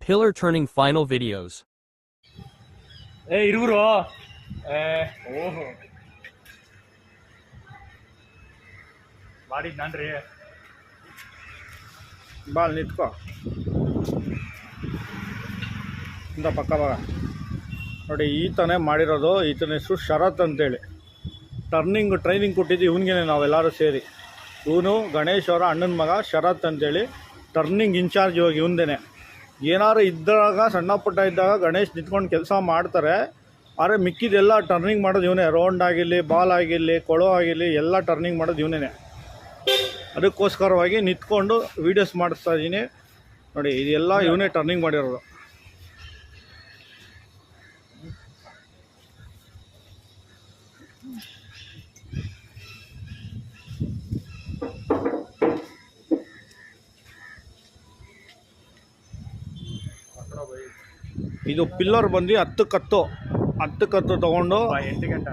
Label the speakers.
Speaker 1: Pillar turning final videos.
Speaker 2: ಇರುವರು ಓಹೋ ಮಾಡಿದ್ನನ್ರಿ
Speaker 3: ball ನಿಂತ್ಕೋ ಇಂದ ಪಕ್ಕ ಭಾಗ ನೋಡಿ ಈತನೇ ಮಾಡಿರೋದು. ಈತನ ಹೆಸರು ಶರತ್ ಅಂತೇಳಿ. ಟ್ರೈನಿಂಗ್ ಕೊಟ್ಟಿದ್ದು ಇವನಿಗೆ ನಾವೆಲ್ಲರೂ ಸೇರಿ. ಇವನು ಗಣೇಶ್ ಅವರ ಅಣ್ಣನ ಮಗ ಶರತ್ ಅಂತೇಳಿ ಟರ್ನಿಂಗ್ ಇನ್ಚಾರ್ಜ್ ಇವಾಗ ಇವಂದೇನೆ. ಏನಾರು ಇದ್ದಾಗ ಸಣ್ಣ ಪುಟ್ಟ ಇದ್ದಾಗ ಗಣೇಶ್ ನಿಂತ್ಕೊಂಡು ಕೆಲಸ ಮಾಡ್ತಾರೆ. ಆದರೆ ಮಿಕ್ಕಿದೆಲ್ಲ ಟರ್ನಿಂಗ್ ಮಾಡೋದು ಇವನೇ. ರೌಂಡ್ ಆಗಿರಲಿ, ಬಾಲ್ ಆಗಿರಲಿ, ಕೊಳೋ ಆಗಿರಲಿ ಎಲ್ಲ ಟರ್ನಿಂಗ್ ಮಾಡೋದು ಇವನೇ. ಅದಕ್ಕೋಸ್ಕರವಾಗಿ ನಿಂತ್ಕೊಂಡು ವೀಡಿಯೋಸ್ ಮಾಡಿಸ್ತಾ ಇದ್ದೀನಿ ನೋಡಿ. ಇದೆಲ್ಲ ಇವನೇ ಟರ್ನಿಂಗ್ ಮಾಡಿರೋದು. ಇದು ಪಿಲ್ಲರ್ ಬಂದು 10 ತಗೊಂಡು
Speaker 2: 8 ಗಂಟೆ